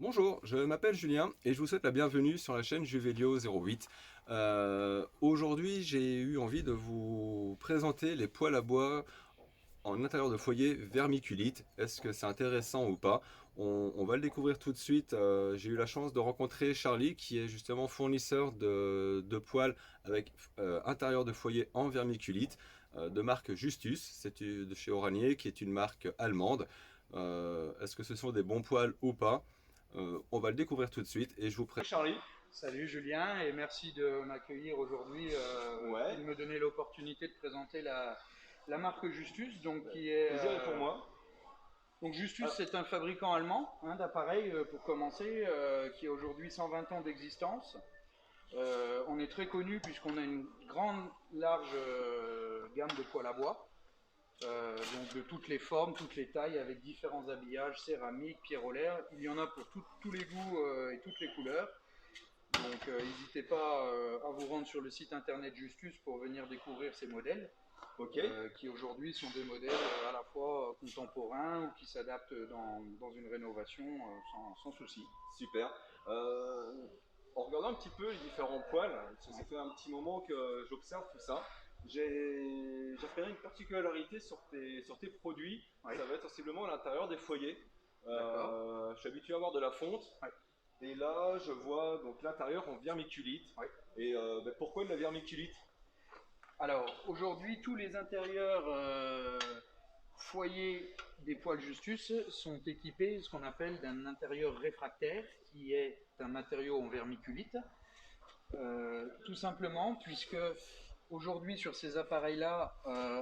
Bonjour, je m'appelle Julien et je vous souhaite la bienvenue sur la chaîne Juvelio 08. Aujourd'hui, j'ai eu envie de vous présenter les poêles à bois en intérieur de foyer vermiculite. Est-ce que c'est intéressant ou pas? On va le découvrir tout de suite. J'ai eu la chance de rencontrer Charlie qui est justement fournisseur de poêles avec intérieur de foyer en vermiculite de marque Justus. C'est de chez Oranier qui est une marque allemande. Est-ce que ce sont des bons poêles ou pas? On va le découvrir tout de suite et je vous présente Charlie. Salut Julien et merci de m'accueillir aujourd'hui Ouais, et de me donner l'opportunité de présenter la marque Justus. Donc, qui est, plaisir est pour moi. donc Justus, Alors, c'est un fabricant allemand d'appareils pour commencer, qui a aujourd'hui 120 ans d'existence. On est très connu puisqu'on a une grande, large gamme de poêles à bois. Donc de toutes les formes, toutes les tailles, avec différents habillages, céramique, pierre-olaire. Il y en a pour tous les goûts et toutes les couleurs. Donc n'hésitez pas à vous rendre sur le site internet Justus pour venir découvrir ces modèles, ok, qui aujourd'hui sont des modèles à la fois contemporains ou qui s'adaptent dans une rénovation sans souci. super. En regardant un petit peu les différents poils, parce que ça fait un petit moment que j'observe tout ça, j'ai repéré une particularité sur tes produits. Oui. Ça va être sensiblement à l'intérieur des foyers. D'accord. Je suis habitué à avoir de la fonte. Oui. Et là, je vois donc l'intérieur en vermiculite. Oui. Et pourquoi de la vermiculite? Alors aujourd'hui, tous les intérieurs foyers des poêles Justus sont équipés de ce qu'on appelle d'un intérieur réfractaire, qui est un matériau en vermiculite. Tout simplement puisque aujourd'hui sur ces appareils-là,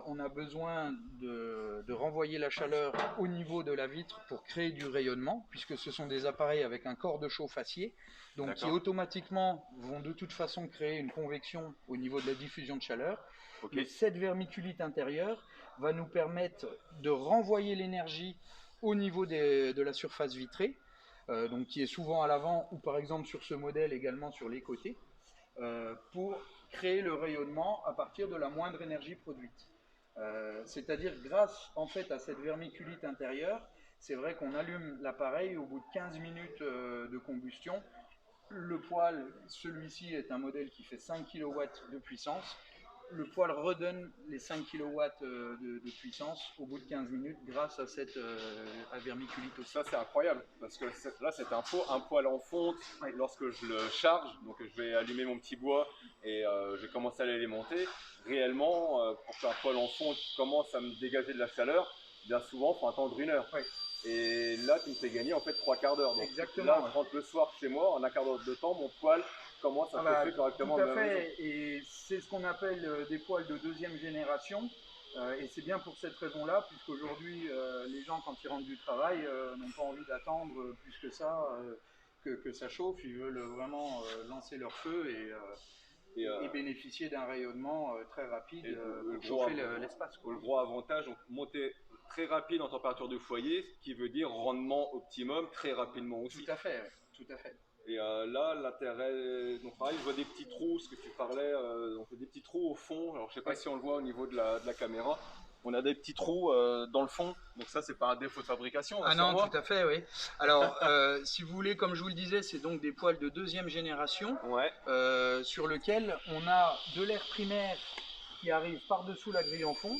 on a besoin de renvoyer la chaleur au niveau de la vitre pour créer du rayonnement, puisque ce sont des appareils avec un corps de chauffe acier, donc qui automatiquement vont de toute façon créer une convection au niveau de la diffusion de chaleur. Ok. Mais cette vermiculite intérieure va nous permettre de renvoyer l'énergie au niveau de la surface vitrée, donc qui est souvent à l'avant ou par exemple sur ce modèle également sur les côtés, pour créer le rayonnement à partir de la moindre énergie produite. C'est-à-dire grâce en fait à cette vermiculite intérieure, c'est vrai qu'on allume l'appareil au bout de 15 minutes de combustion. Le poêle, celui-ci est un modèle qui fait 5 kW de puissance. Le poêle redonne les 5 kW de puissance au bout de 15 minutes grâce à cette vermiculite aussi. Ça c'est incroyable parce que là c'est un poêle en fonte. Ouais. Lorsque je le charge, donc je vais allumer mon petit bois et je vais commencer à l'alimenter. Réellement, pour qu'un poêle en fonte commence à me dégager de la chaleur, bien souvent il faut attendre 1 heure. Ouais. Et là tu me fais gagner en fait 3/4 d'heure. Donc Exactement, là ouais. je rentre le soir chez moi, en 1/4 d'heure de temps, mon poêle commence à chauffer correctement tout de à la maison. fait, et c'est ce qu'on appelle des poêles de deuxième génération. Et c'est bien pour cette raison-là, puisqu'aujourd'hui, les gens, quand ils rentrent du travail, n'ont pas envie d'attendre plus que ça, que ça chauffe. Ils veulent vraiment lancer leur feu et bénéficier d'un rayonnement très rapide pour chauffer l'espace. Le gros avantage, donc monter très rapide en température de foyer, ce qui veut dire rendement optimum très rapidement aussi. Tout à fait, ouais, tout à fait. Et là, l'intérêt, donc pareil, je vois des petits trous, ce que tu parlais, donc des petits trous au fond. Alors je sais pas si on le voit au niveau de la caméra. On a des petits trous dans le fond, donc ça c'est pas un défaut de fabrication. Ah non, tout à fait, oui. Alors, si vous voulez, comme je vous le disais, c'est donc des poêles de deuxième génération, Ouais. sur lequel on a de l'air primaire qui arrive par-dessous la grille en fond,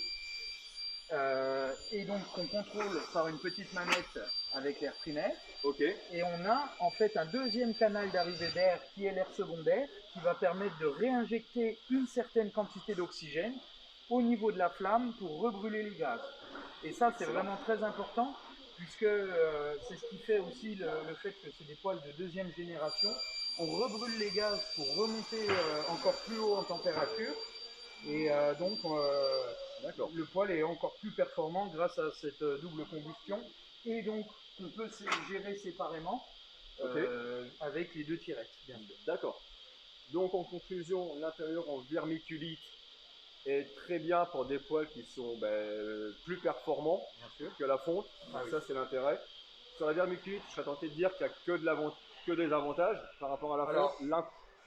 et donc qu'on contrôle par une petite manette avec l'air primaire. Ok. Et on a en fait un deuxième canal d'arrivée d'air qui est l'air secondaire, qui va permettre de réinjecter une certaine quantité d'oxygène au niveau de la flamme pour rebrûler les gaz. Et ça, c'est vraiment très important, puisque c'est ce qui fait aussi le fait que c'est des poêles de deuxième génération. On rebrûle les gaz pour remonter encore plus haut en température. Et donc, le poêle est encore plus performant grâce à cette double combustion. Et donc, on peut gérer séparément avec les deux tirettes, bien sûr. D'accord. Donc en conclusion, l'intérieur en vermiculite est très bien pour des poêles qui sont plus performants que la fonte. Ah oui. Ça c'est l'intérêt. Sur la vermiculite, je serais tenté de dire qu'il n'y a que des avantages par rapport à la fonte.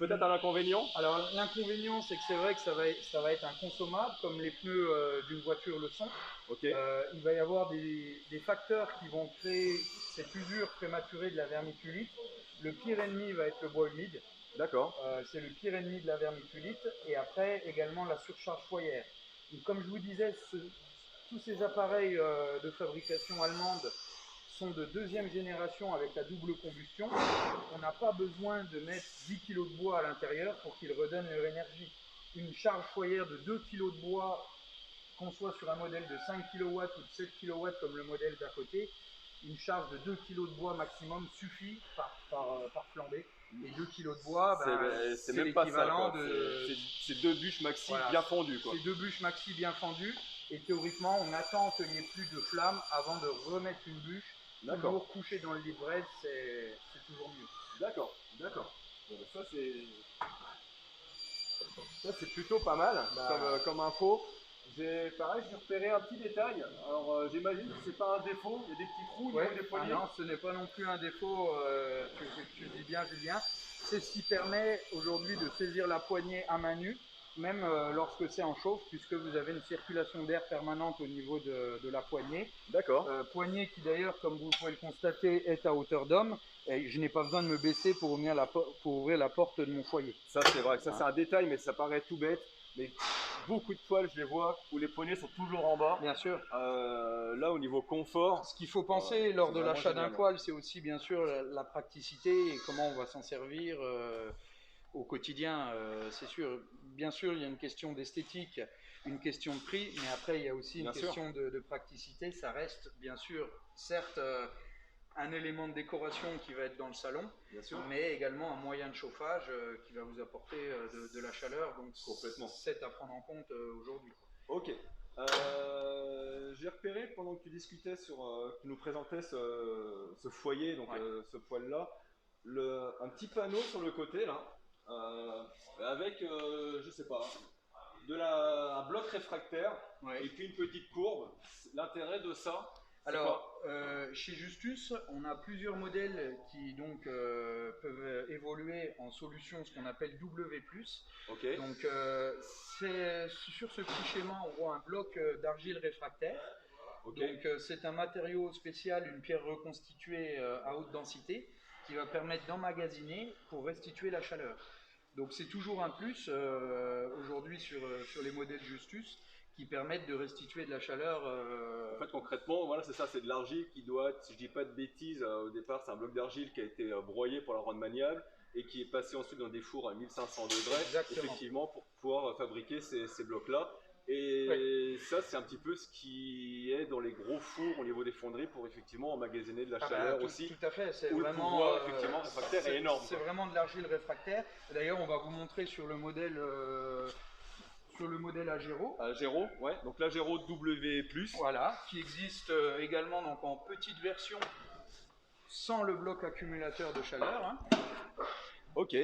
Peut-être un inconvénient? Alors l'inconvénient, c'est que c'est vrai que ça va être inconsommable, comme les pneus d'une voiture le sont. Ok. Il va y avoir des facteurs qui vont créer cette usure prématurée de la vermiculite. Le pire ennemi va être le bois humide. D'accord. C'est le pire ennemi de la vermiculite. Et après, également la surcharge foyer. Donc, comme je vous disais, tous ces appareils de fabrication allemande sont de deuxième génération avec la double combustion. On n'a pas besoin de mettre 10 kg de bois à l'intérieur pour qu'ils redonnent leur énergie. Une charge foyer de 2 kg de bois, qu'on soit sur un modèle de 5 kW ou de 7 kW comme le modèle d'à côté, une charge de 2 kg de bois maximum suffit par flambée. Et 2 kg de bois, c'est même pas ça, c'est 2 bûches maxi voilà, bien fendues. C'est 2 bûches maxi bien fendues. Et théoriquement, on attend qu'il n'y ait plus de flammes avant de remettre une bûche. Toujours couché dans le lit de braise, c'est toujours mieux. D'accord. Bon, ça c'est plutôt pas mal comme info. J'ai repéré un petit détail. Alors j'imagine que c'est pas un défaut, il y a des petits trous au niveau des poignées. Non, ce n'est pas non plus un défaut, tu dis bien Julien. C'est ce qui permet aujourd'hui de saisir la poignée à main nue, même lorsque c'est en chauffe, puisque vous avez une circulation d'air permanente au niveau de la poignée. D'accord. Poignée qui d'ailleurs, comme vous pouvez le constater, est à hauteur d'homme. Et je n'ai pas besoin de me baisser pour ouvrir la porte de mon foyer. Ça c'est vrai, ça c'est un détail, mais ça paraît tout bête. Mais beaucoup de poêles, je les vois, où les poignées sont toujours en bas. Bien sûr. Là, au niveau confort. Ce qu'il faut penser lors de l'achat d'un poêle, c'est aussi bien sûr la praticité et comment on va s'en servir au quotidien. C'est sûr. Bien sûr, il y a une question d'esthétique, une question de prix, mais après, il y a aussi une question de praticité. Ça reste, bien sûr, certes, un élément de décoration qui va être dans le salon, mais également un moyen de chauffage qui va vous apporter de la chaleur. Donc, complètement. C'est à prendre en compte aujourd'hui. Ok. J'ai repéré pendant que tu discutais tu nous présentais ce foyer, donc ce poêle-là, un petit panneau sur le côté là, avec, je sais pas, un bloc réfractaire et puis une petite courbe. L'intérêt de ça. Alors, chez Justus, on a plusieurs modèles qui donc peuvent évoluer en solution, ce qu'on appelle W+. Okay. Donc, sur ce petit schéma, on voit un bloc d'argile réfractaire. Okay. Donc, c'est un matériau spécial, une pierre reconstituée à haute densité, qui va permettre d'emmagasiner pour restituer la chaleur. Donc, c'est toujours un plus aujourd'hui sur les modèles Justus, qui permettent de restituer de la chaleur. En fait, concrètement, voilà, c'est ça, c'est de l'argile qui doit être, si je dis pas de bêtises, au départ, c'est un bloc d'argile qui a été broyé pour la rendre maniable et qui est passé ensuite dans des fours à 1500 degrés, effectivement, pour pouvoir fabriquer ces blocs-là. Et ça, c'est un petit peu ce qui est dans les gros fours au niveau des fonderies pour effectivement emmagasiner de la chaleur aussi. Tout à fait, c'est vraiment. Le pouvoir, effectivement, réfractaire est énorme. C'est vraiment de l'argile réfractaire. D'ailleurs, on va vous montrer sur le modèle. Sur le modèle Agero. Agero, ouais. Donc l'Agero W+. Voilà, qui existe également donc en petite version sans le bloc accumulateur de chaleur. Hein. Ok.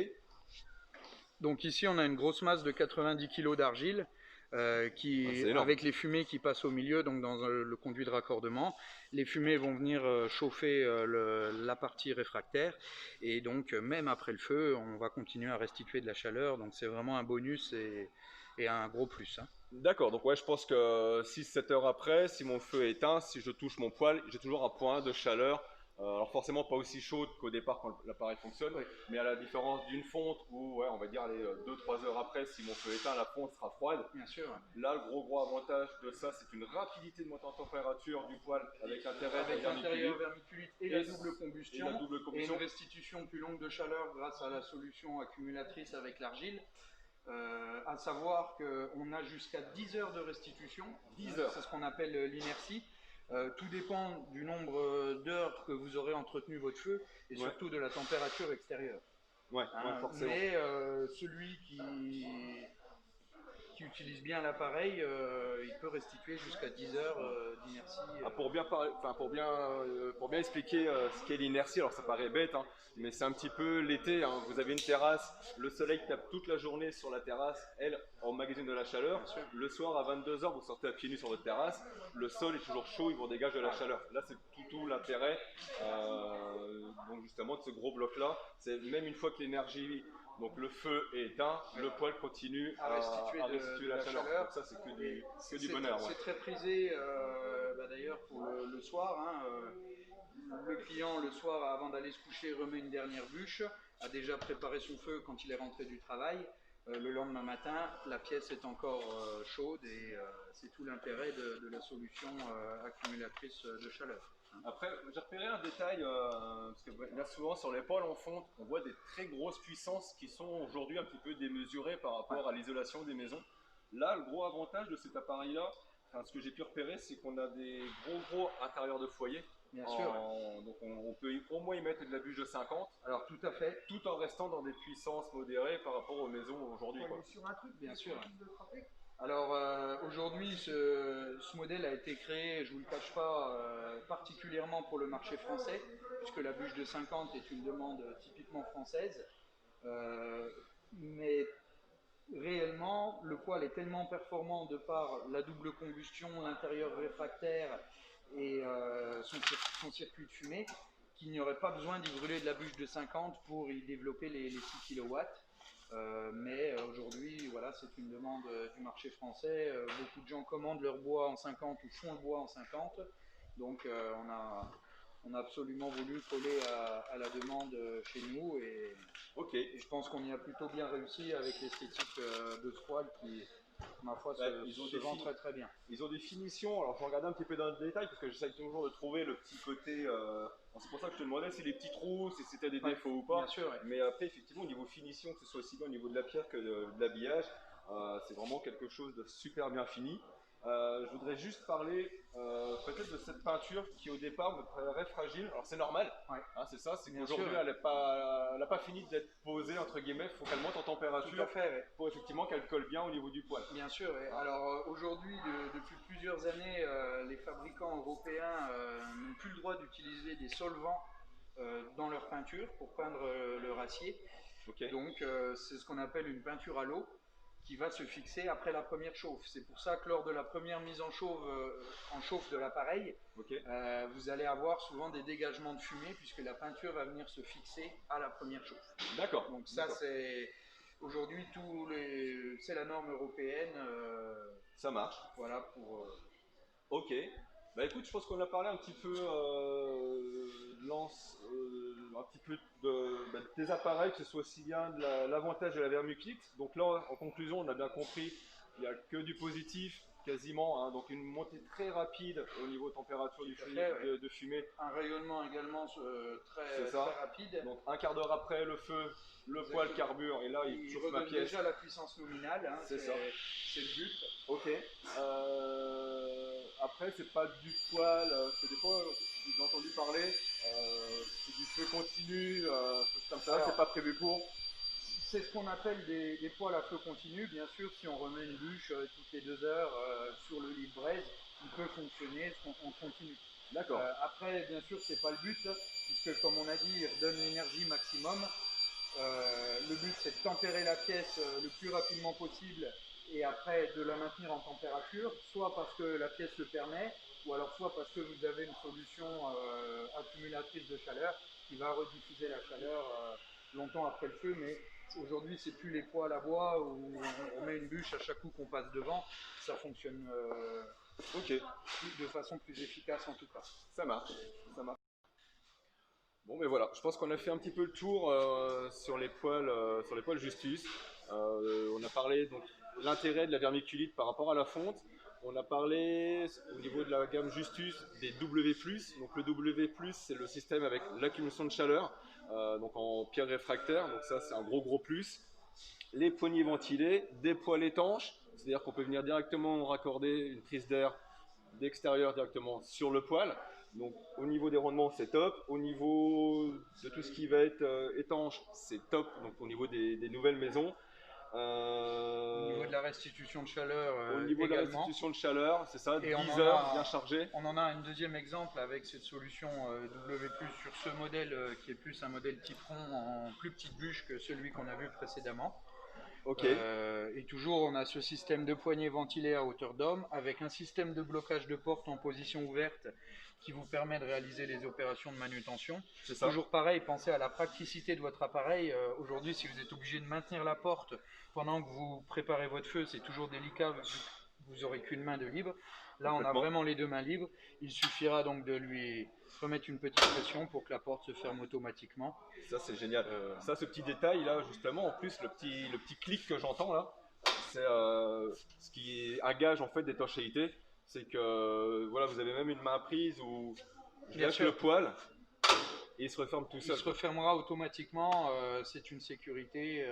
Donc ici on a une grosse masse de 90 kg d'argile avec les fumées qui passent au milieu, donc dans le conduit de raccordement. Les fumées vont venir chauffer la partie réfractaire et donc même après le feu, on va continuer à restituer de la chaleur. Donc c'est vraiment un bonus et un gros plus. Hein. D'accord, donc ouais, je pense que 6-7 heures après, si mon feu est éteint, si je touche mon poêle, j'ai toujours un point de chaleur. Alors forcément pas aussi chaude qu'au départ quand l'appareil fonctionne, mais à la différence d'une fonte où on va dire 2-3 heures après, si mon feu est éteint, la fonte sera froide. Bien sûr. Là, le gros avantage de ça, c'est une rapidité de montée en température du poêle avec l'intérieur vermiculite et la double combustion et une restitution plus longue de chaleur grâce à la solution accumulatrice avec l'argile. À savoir qu'on a jusqu'à 10 heures de restitution. 10 heures. C'est ce qu'on appelle l'inertie. Tout dépend du nombre d'heures que vous aurez entretenu votre feu et surtout de la température extérieure. Forcément. Mais celui qui utilise bien l'appareil, il peut restituer jusqu'à 10 heures d'inertie. Pour bien expliquer ce qu'est l'inertie, alors ça paraît bête, hein, mais c'est un petit peu l'été, hein, vous avez une terrasse, le soleil tape toute la journée sur la terrasse, elle emmagasine de la chaleur, le soir à 22 h vous sortez à pieds nus sur votre terrasse, le sol est toujours chaud, il vous dégage de la chaleur. Là c'est tout l'intérêt, donc justement de ce gros bloc-là, c'est même une fois que l'énergie, donc le feu est éteint, le poêle continue à restituer la chaleur. Donc ça, c'est que du bonheur. C'est très prisé, d'ailleurs, pour le soir. Hein, le client, le soir, avant d'aller se coucher, remet une dernière bûche, a déjà préparé son feu quand il est rentré du travail. Le lendemain matin, la pièce est encore chaude et c'est tout l'intérêt de la solution accumulatrice de chaleur. Après, j'ai repéré un détail, parce que là souvent sur les pôles en fonte, on voit des très grosses puissances qui sont aujourd'hui un petit peu démesurées par rapport à l'isolation des maisons. Là, le gros avantage de cet appareil-là, enfin, ce que j'ai pu repérer, c'est qu'on a des gros intérieurs de foyer. Bien sûr. Donc on peut au moins y mettre de la bûche de 50. Alors tout à fait. Tout en restant dans des puissances modérées par rapport aux maisons aujourd'hui. Sur un truc, bien sûr. Alors aujourd'hui, ce modèle a été créé, je ne vous le cache pas, particulièrement pour le marché français, puisque la bûche de 50 est une demande typiquement française. Mais réellement, le poêle est tellement performant de par la double combustion, l'intérieur réfractaire et son circuit de fumée, qu'il n'y aurait pas besoin d'y brûler de la bûche de 50 pour y développer les 6 kW. Mais aujourd'hui, voilà, c'est une demande du marché français. Beaucoup de gens commandent leur bois en 50 ou font le bois en 50. Donc on a absolument voulu coller à la demande chez nous. Et je pense qu'on y a plutôt bien réussi avec l'esthétique de ce poêle qui, ma foi, se vend très très bien. Ils ont des finitions, alors je vais regarder un petit peu dans le détail parce que j'essaie toujours de trouver le petit côté. C'est pour ça que je te demandais si les petits trous, si c'était des défauts ou pas. Bien sûr, ouais. Mais après, effectivement, au niveau finition, que ce soit aussi bien au niveau de la pierre que de l'habillage, c'est vraiment quelque chose de super bien fini. Je voudrais juste parler peut-être de cette peinture qui au départ me paraît fragile. Alors c'est normal, ouais. Hein, c'est ça, c'est qu'aujourd'hui elle n'a pas fini d'être posée entre guillemets, il faut qu'elle monte en température. Tout à fait, ouais. Pour effectivement qu'elle colle bien au niveau du poêle. Bien sûr, ouais. Alors aujourd'hui, depuis plusieurs années, les fabricants européens n'ont plus le droit d'utiliser des solvants dans leur peinture pour peindre leur acier. Donc c'est ce qu'on appelle une peinture à l'eau qui va se fixer après la première chauffe. C'est pour ça que lors de la première mise en chauffe de l'appareil, vous allez avoir souvent des dégagements de fumée puisque la peinture va venir se fixer à la première chauffe. D'accord. Donc ça c'est aujourd'hui c'est la norme européenne. Ça marche. Voilà pour. Ok. Bah écoute, je pense qu'on a parlé un petit peu des appareils, que ce soit aussi bien de l'avantage de la vermuclite. Donc là, en conclusion, on a bien compris, il n'y a que du positif quasiment, hein, donc une montée très rapide au niveau température de fumée. Un rayonnement également très rapide. Donc un quart d'heure après le feu, le poêle carbure et là il chauffe ma pièce. Déjà la puissance nominale, hein, c'est le but. Ok. Après c'est pas du poêle, c'est des fois j'ai entendu parler, c'est du feu continu, comme ça, c'est pas prévu pour. C'est ce qu'on appelle des poêles à feu continu. Bien sûr, si on remet une bûche toutes les 2 heures sur le lit de braise, il peut fonctionner en continu. D'accord. Après, bien sûr, c'est pas le but, puisque comme on a dit, il redonne l'énergie maximum. Le but, c'est de tempérer la pièce le plus rapidement possible et après de la maintenir en température, soit parce que la pièce le permet, ou alors soit parce que vous avez une solution accumulatrice de chaleur qui va rediffuser la chaleur longtemps après le feu. Mais aujourd'hui, c'est plus les poêles à bois où on met une bûche à chaque coup qu'on passe devant. Ça fonctionne de façon plus efficace en tout cas. Ça marche. Bon, mais voilà, je pense qu'on a fait un petit peu le tour sur les poêles Justus. On a parlé donc l'intérêt de la vermiculite par rapport à la fonte. On a parlé au niveau de la gamme Justus des W+. Donc le W+, c'est le système avec l'accumulation de chaleur, donc en pierre réfractaire. Donc ça, c'est un gros plus. Les poignées ventilées, des poêles étanches, c'est-à-dire qu'on peut venir directement raccorder une prise d'air d'extérieur directement sur le poêle. Donc au niveau des rendements, c'est top. Au niveau de tout ce qui va être étanche, c'est top. Donc au niveau des nouvelles maisons. Au niveau de la restitution de chaleur de la restitution de chaleur, c'est ça, 10 heures bien chargé. On en a un deuxième exemple avec cette solution W+, sur ce modèle qui est plus un modèle type rond en plus petite bûche que celui qu'on a vu précédemment. Ok. Et toujours, on a ce système de poignée ventilée à hauteur d'homme avec un système de blocage de porte en position ouverte qui vous permet de réaliser les opérations de manutention. C'est ça. Toujours pareil, pensez à la praticité de votre appareil. Aujourd'hui, si vous êtes obligé de maintenir la porte pendant que vous préparez votre feu, c'est toujours délicat, vous n'aurez qu'une main de libre. Là, on a vraiment les 2 mains libres. Il suffira donc de lui remettre une petite pression pour que la porte se ferme automatiquement. Ça, c'est génial. Ça, ce petit détail là, justement, en plus, le petit clic que j'entends là, c'est ce qui est un gage en fait d'étanchéité. C'est que voilà, vous avez même une main prise où je lâche le poêle et il se referme tout seul. Il se refermera automatiquement. C'est une sécurité.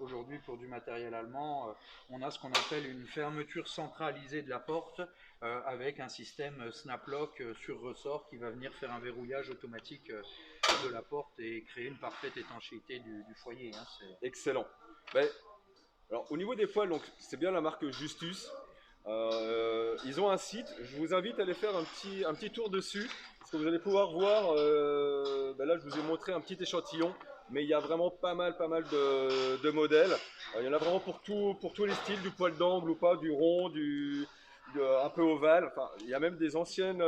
Aujourd'hui, pour du matériel allemand, on a ce qu'on appelle une fermeture centralisée de la porte avec un système snap-lock sur ressort qui va venir faire un verrouillage automatique de la porte et créer une parfaite étanchéité du foyer. Hein, excellent. Ben, alors, au niveau des poêles, donc c'est bien la marque Justus. Ils ont un site. Je vous invite à aller faire un petit tour dessus parce que vous allez pouvoir voir. Ben là, je vous ai montré un petit échantillon. Mais il y a vraiment pas mal de modèles. Il y en a vraiment pour tous les styles, du poêle d'angle ou pas, du rond, un peu ovale. Enfin, il y a même des anciennes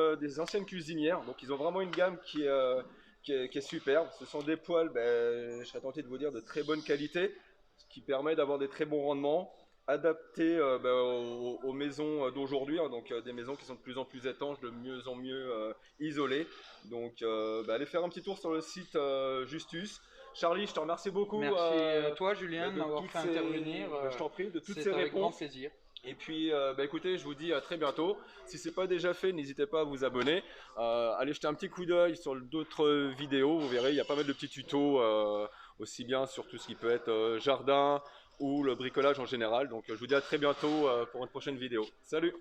cuisinières. Donc ils ont vraiment une gamme qui est superbe. Ce sont des poêles, ben, je serais tenté de vous dire, de très bonne qualité, ce qui permet d'avoir des très bons rendements, adaptés ben, aux maisons d'aujourd'hui, hein, donc des maisons qui sont de plus en plus étanches, de mieux en mieux isolées. Donc ben, allez faire un petit tour sur le site Justus. Charlie, je te remercie beaucoup. Merci à toi, Julien, de m'avoir fait intervenir. Je t'en prie, de toutes ces C'est avec grand réponses. plaisir. Et puis, bah écoutez, je vous dis à très bientôt. Si ce n'est pas déjà fait, n'hésitez pas à vous abonner. Allez jeter un petit coup d'œil sur d'autres vidéos. Vous verrez, il y a pas mal de petits tutos, aussi bien sur tout ce qui peut être jardin ou le bricolage en général. Donc, je vous dis à très bientôt pour une prochaine vidéo. Salut!